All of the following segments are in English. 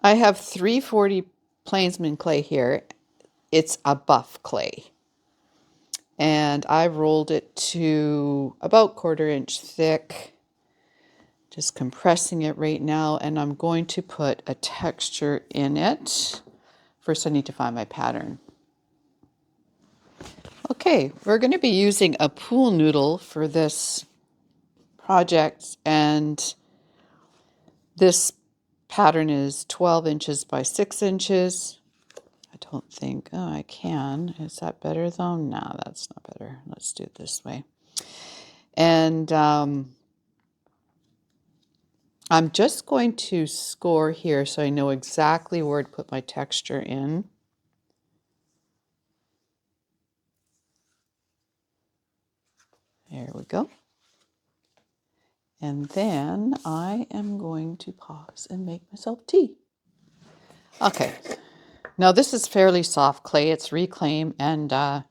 I have 340 Plainsman clay here. It's a buff clay. And I rolled it to about 1/4 inch thick. Just compressing it right now, and I'm going to put a texture in it. First I need to find my pattern. Okay, we're going to be using a pool noodle for this project, and this pattern is 12 inches by 6 inches. I don't think, oh, I can. Is that better though? No, that's not better. Let's do it this way. And I'm just going to score here so I know exactly where to put my texture in. There we go. And then I am going to pause and make myself tea. Okay, now this is fairly soft clay. It's reclaim, and I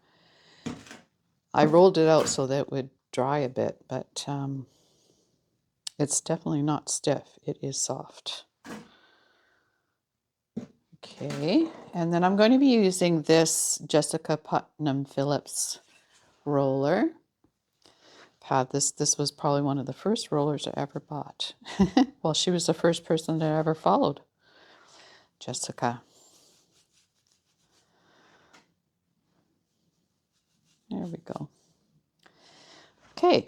rolled it out so that it would dry a bit, but it's definitely not stiff. It is soft. Okay, and then I'm going to be using this Jessica Putnam Phillips roller. This was probably one of the first rollers I ever bought. Well, she was the first person that I ever followed, Jessica. There we go. Okay.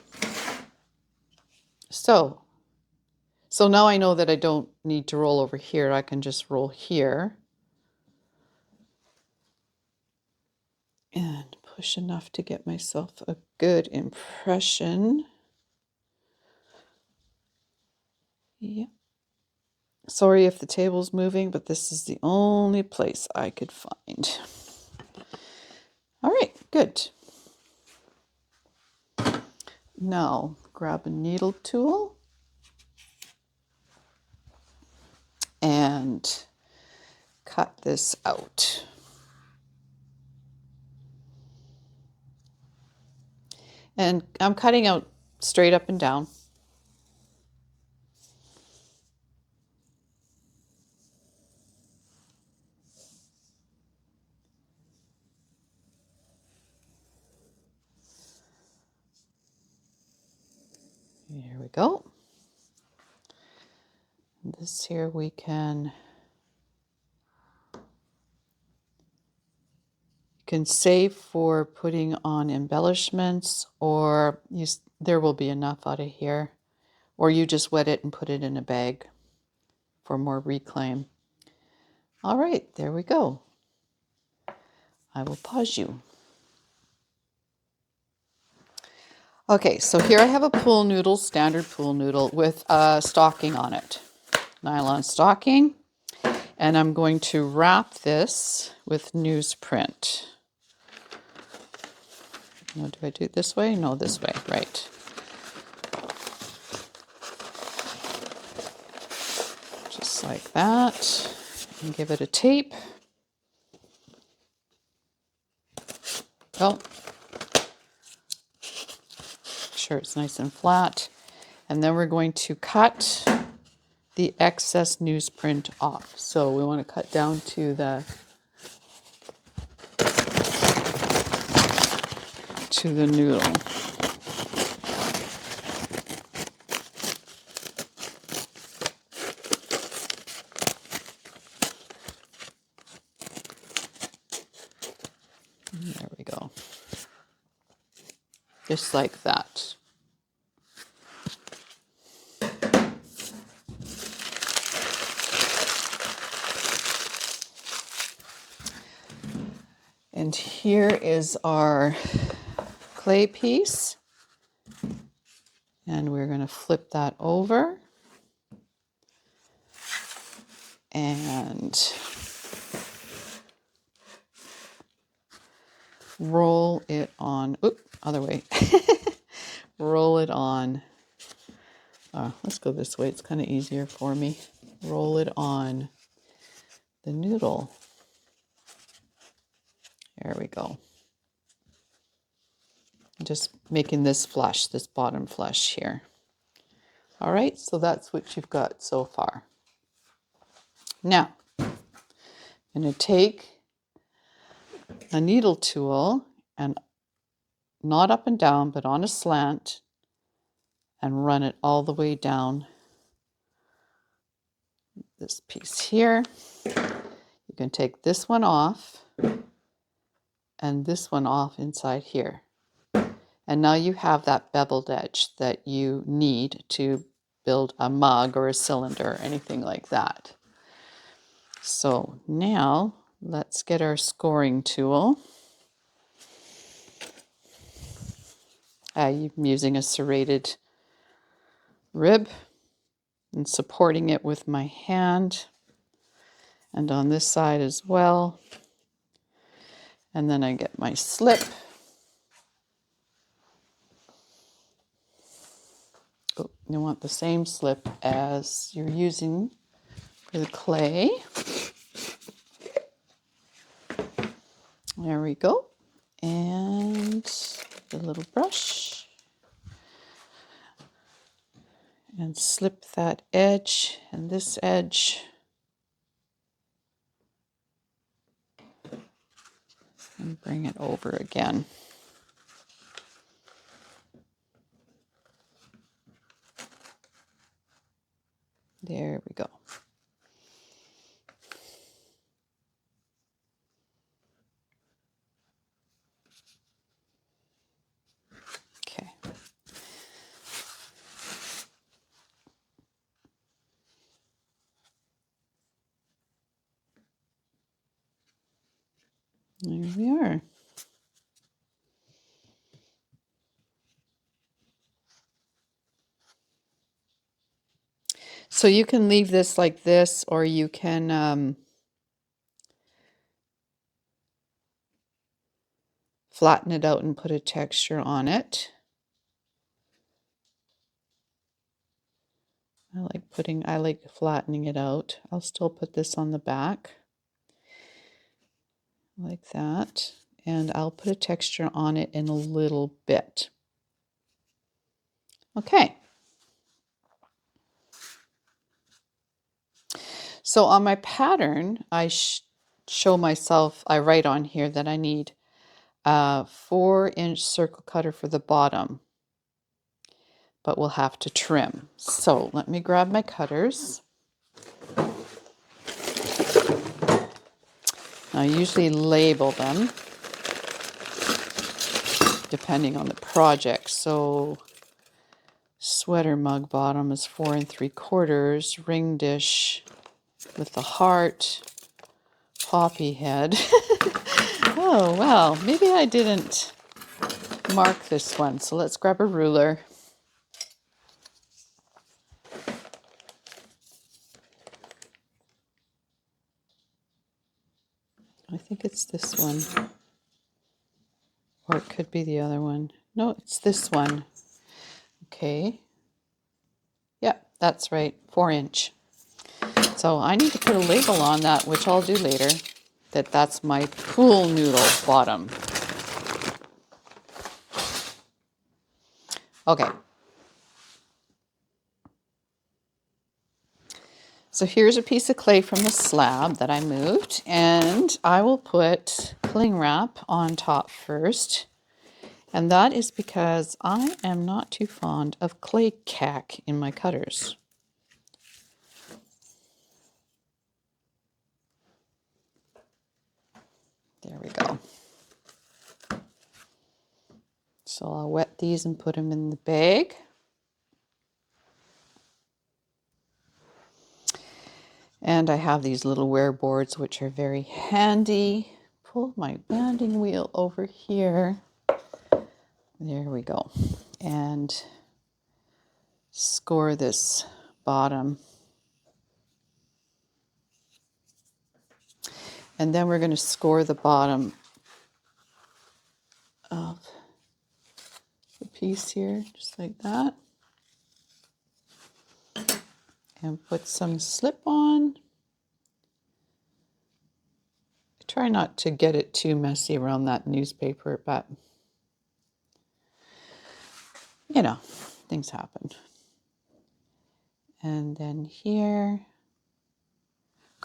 So now I know that I don't need to roll over here. I can just roll here. And push enough to get myself a good impression. Yeah. Sorry if the table's moving, but this is the only place I could find. All right, good. Now, grab a needle tool and cut this out. And I'm cutting out straight up and down. Here we go. This here we can save for putting on embellishments, or there will be enough out of here, or you just wet it and put it in a bag for more reclaim. All right, there we go. I will pause you. Okay, so here I have a pool noodle, standard pool noodle with a stocking on it, nylon stocking, and I'm going to wrap this with newsprint. No, do I do it this way? No, this way, right. Just like that, and give it a tape. Oh, make sure it's nice and flat. And then we're going to cut the excess newsprint off. So we want to cut down to the noodle. There we go. Just like that. And here is our clay piece. And we're going to flip that over. And roll it on, other way. Roll it on. Let's go this way. It's kind of easier for me. Roll it on the noodle. There we go. Just making this flush, this bottom flush here. All right, so that's what you've got so far. Now, I'm going to take a needle tool and not up and down, but on a slant, and run it all the way down this piece here. You can take this one off and this one off inside here. And now you have that beveled edge that you need to build a mug or a cylinder or anything like that. So now let's get our scoring tool. I'm using a serrated rib and supporting it with my hand, and on this side as well. And then I get my slip. Oh, you want the same slip as you're using for the clay. There we go. And the little brush. And slip that edge and this edge. And bring it over again. There we go. Okay. There we are. So you can leave this like this, or you can flatten it out and put a texture on it. I like flattening it out. I'll still put this on the back like that, and I'll put a texture on it in a little bit. Okay. So on my pattern, I show myself, I write on here that I need a 4-inch circle cutter for the bottom, but we'll have to trim. So let me grab my cutters. I usually label them depending on the project. So sweater mug bottom is 4 3/4, ring dish with the heart, poppy head. Oh, well, maybe I didn't mark this one. So let's grab a ruler. I think it's this one. Or it could be the other one. No, it's this one. Okay. Yep, that's right, 4-inch. So I need to put a label on that, which I'll do later, that's my pool noodle bottom. Okay. So here's a piece of clay from the slab that I moved, and I will put cling wrap on top first. And that is because I am not too fond of clay cack in my cutters. There we go. So I'll wet these and put them in the bag. And I have these little wear boards, which are very handy. Pull my banding wheel over here. There we go. And score this bottom. And then we're going to score the bottom of the piece here, just like that. And put some slip on. Try not to get it too messy around that newspaper, but you know, things happen. And then here,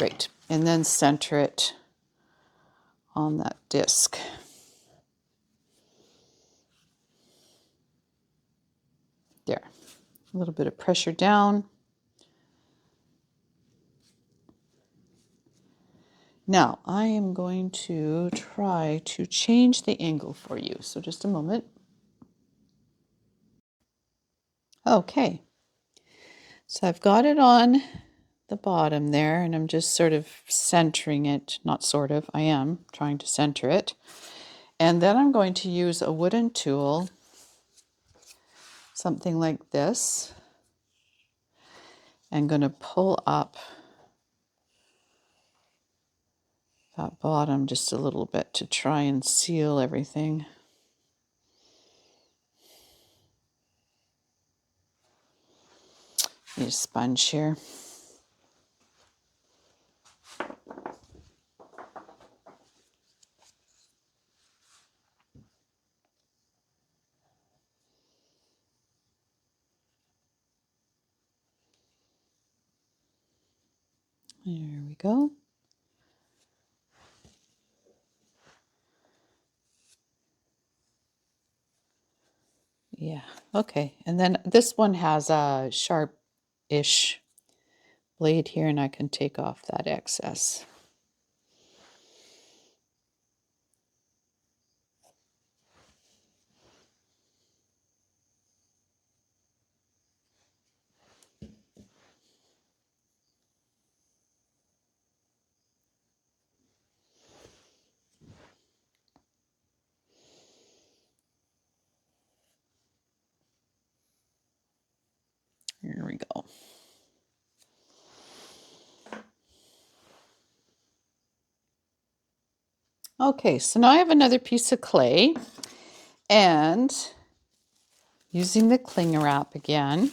Great. And then center it on that disc. There. A little bit of pressure down. Now, I am going to try to change the angle for you. So just a moment. Okay. So I've got it on the bottom there, and I'm just sort of centering it. Not sort of, I am trying to center it. And then I'm going to use a wooden tool, something like this. I'm going to pull up that bottom just a little bit to try and seal everything. Need a sponge here. There we go. Yeah, okay. And then this one has a sharp-ish blade here, and I can take off that excess. Here we go. Okay, so now I have another piece of clay, and using the cling wrap again,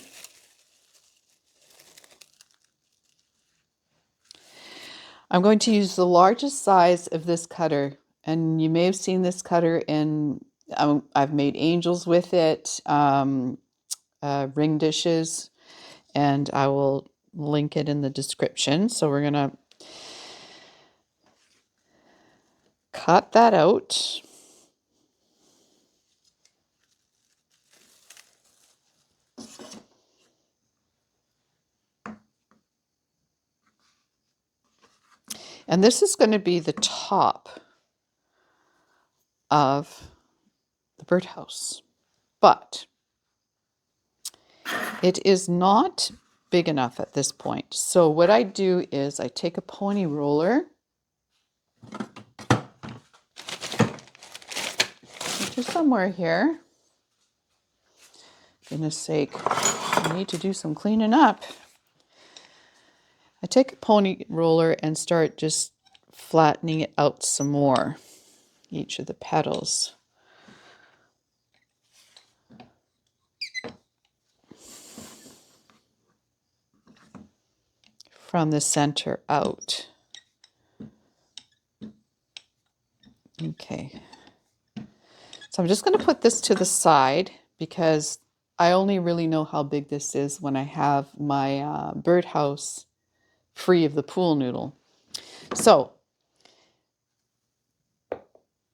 I'm going to use the largest size of this cutter, and you may have seen this cutter in, I've made angels with it, ring dishes, and I will link it in the description. So we're going to cut that out. And this is going to be the top of the birdhouse, but it is not big enough at this point. So what I do is I take a pony roller, which is somewhere here. Goodness sake, I need to do some cleaning up. I take a pony roller and start just flattening it out some more, each of the petals. From the center out. Okay. So I'm just going to put this to the side because I only really know how big this is when I have my birdhouse free of the pool noodle. So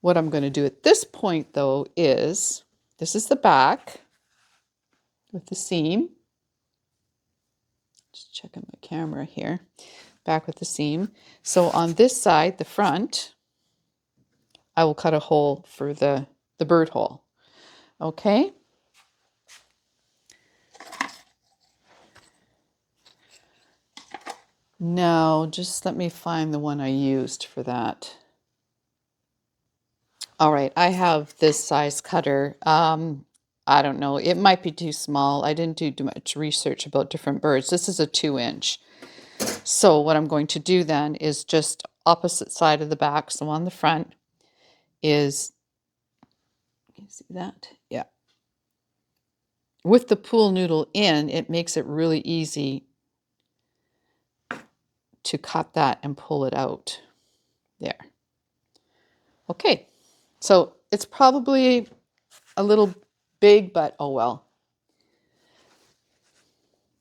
what I'm going to do at this point, though, is this is the back with the seam. Just checking my camera here. Back with the seam. So on this side, the front, I will cut a hole for the bird hole. Okay? Now, just let me find the one I used for that. All right, I have this size cutter. I don't know, it might be too small. I didn't do much research about different birds. This is a 2-inch. So what I'm going to do then is just opposite side of the back, so on the front is, can you see that? Yeah. With the pool noodle in, it makes it really easy to cut that and pull it out. There. Okay, so it's probably a little big, but oh well.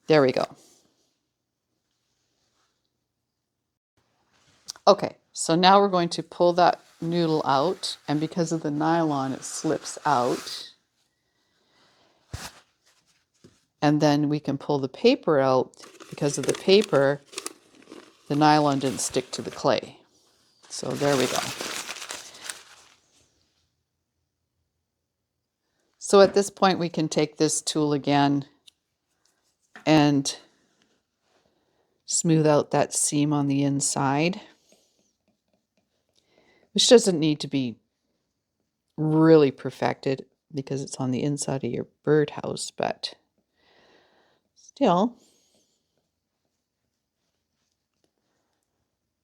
There we go. Okay, so now we're going to pull that noodle out, and because of the nylon, it slips out. And then we can pull the paper out. Because of the paper, the nylon didn't stick to the clay. So there we go. So at this point, we can take this tool again and smooth out that seam on the inside, which doesn't need to be really perfected because it's on the inside of your birdhouse, but still.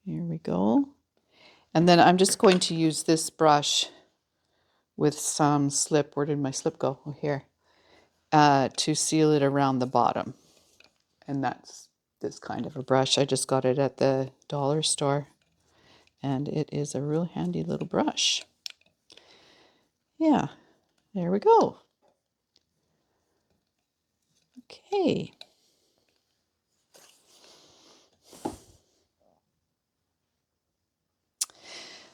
Here we go. And then I'm just going to use this brush with some slip. Where did my slip go? Oh, here. To seal it around the bottom. And that's this kind of a brush. I just got it at the dollar store. And it is a real handy little brush. Yeah, there we go. Okay.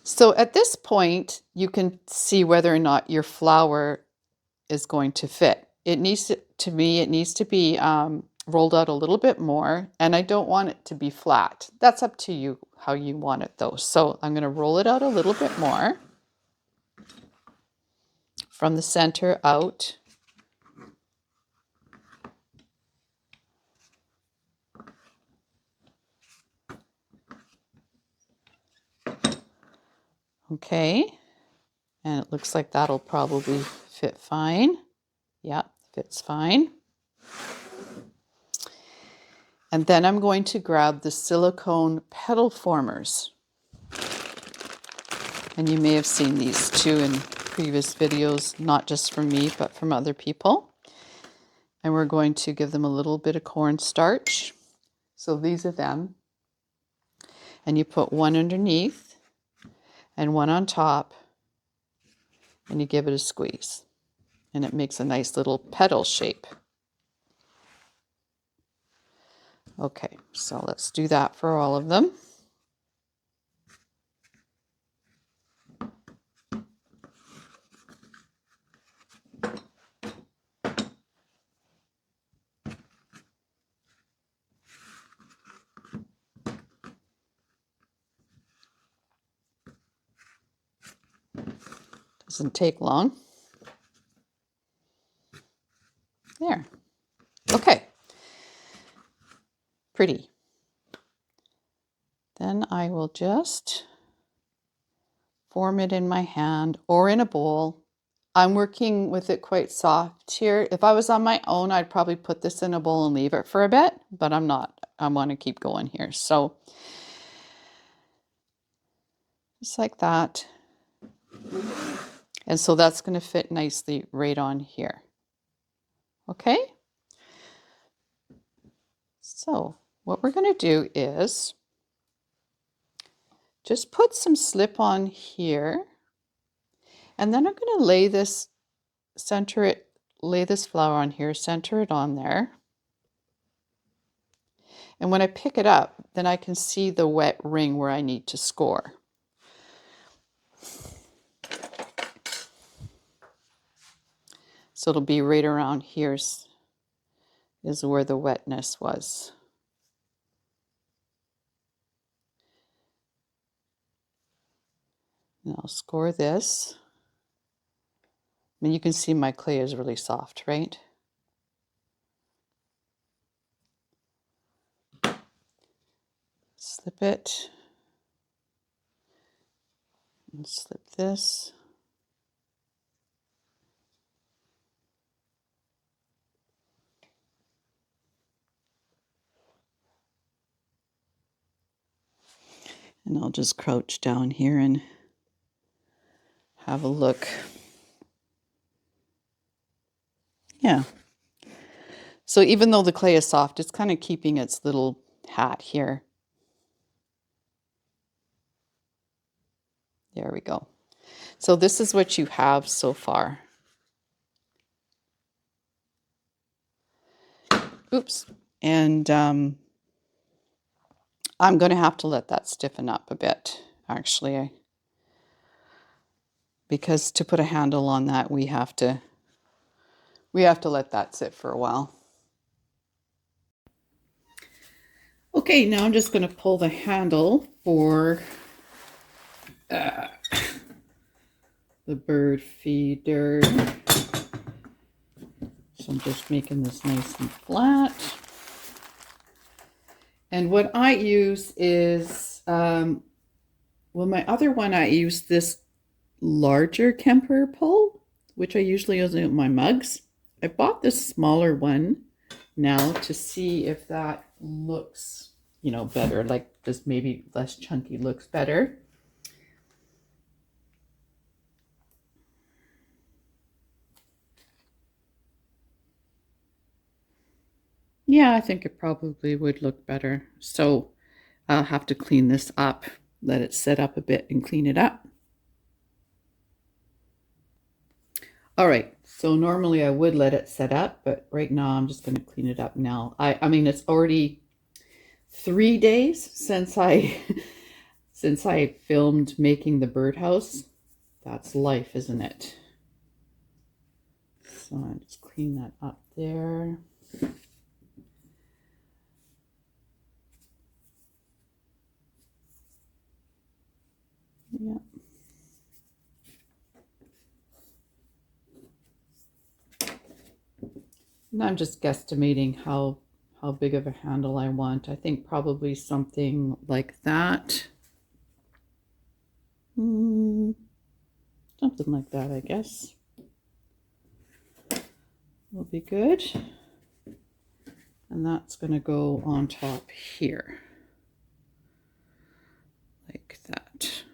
So at this point, you can see whether or not your flower is going to fit. It needs to me, it needs to be rolled out a little bit more, and I don't want it to be flat. That's up to you how you want it though. So I'm going to roll it out a little bit more from the center out. Okay, and it looks like that'll probably fit fine. Yeah, fits fine. And then I'm going to grab the silicone petal formers. And you may have seen these too in previous videos, not just from me, but from other people. And we're going to give them a little bit of cornstarch. So these are them. And you put one underneath and one on top, and you give it a squeeze. And it makes a nice little petal shape. Okay, so let's do that for all of them. Doesn't take long. There. Okay. Pretty. Then I will just form it in my hand or in a bowl. I'm working with it quite soft here. If I was on my own, I'd probably put this in a bowl and leave it for a bit, but I'm not. I want to keep going here. So just like that. And so that's going to fit nicely right on here. Okay? So what we're going to do is just put some slip on here. And then I'm going to lay this flower on here, center it on there. And when I pick it up, then I can see the wet ring where I need to score. So it'll be right around here is where the wetness was. And I'll score this. I mean, you can see my clay is really soft, right? Slip it. And slip this. And I'll just crouch down here and have a look. Yeah. So even though the clay is soft, it's kind of keeping its little hat here. There we go. So this is what you have so far. Oops. And I'm going to have to let that stiffen up a bit, actually, because to put a handle on that, we have to let that sit for a while. Okay, now I'm just going to pull the handle for the bird feeder. So I'm just making this nice and flat. And what I use is, well, my other one, I use this larger Kemper pull, which I usually use in my mugs. I bought this smaller one now to see if that looks, you know, better, like this maybe less chunky looks better. Yeah, I think it probably would look better. So I'll have to clean this up, let it set up a bit and clean it up. All right, so normally I would let it set up, but right now I'm just going to clean it up now. I mean, it's already 3 days since I since I filmed making the birdhouse. That's life, isn't it? So I just clean that up there. Yeah. And I'm just guesstimating how big of a handle I want. I think probably something like that. Something like that, I guess. Will be good. And that's going to go on top here. Like that.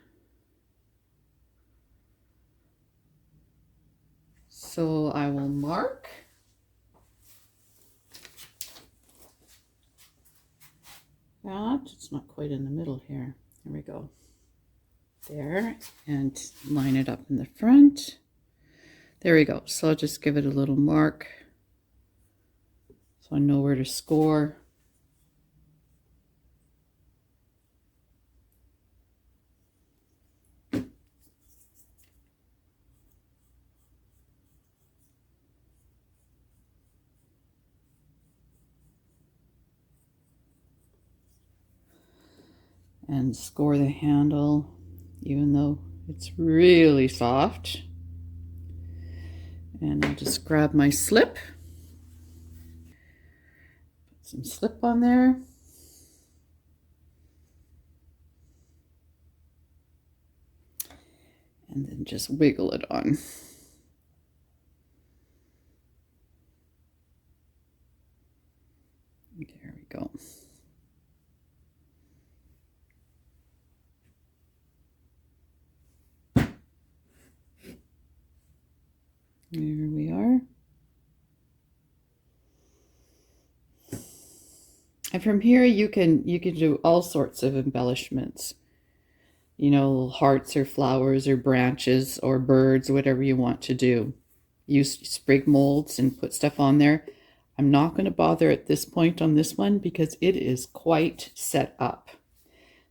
So I will mark. That. It's not quite in the middle here. There we go. There. And line it up in the front. There we go. So I'll just give it a little mark so I know where to score. And score the handle, even though it's really soft. And I'll just grab my slip. Put some slip on there. And then just wiggle it on. There we go. There we are. And from here you can do all sorts of embellishments. You know, hearts or flowers or branches or birds, whatever you want to do. Use sprig molds and put stuff on there. I'm not going to bother at this point on this one because it is quite set up.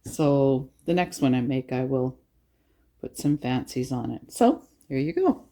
So the next one I make, I will put some fancies on it. So here you go.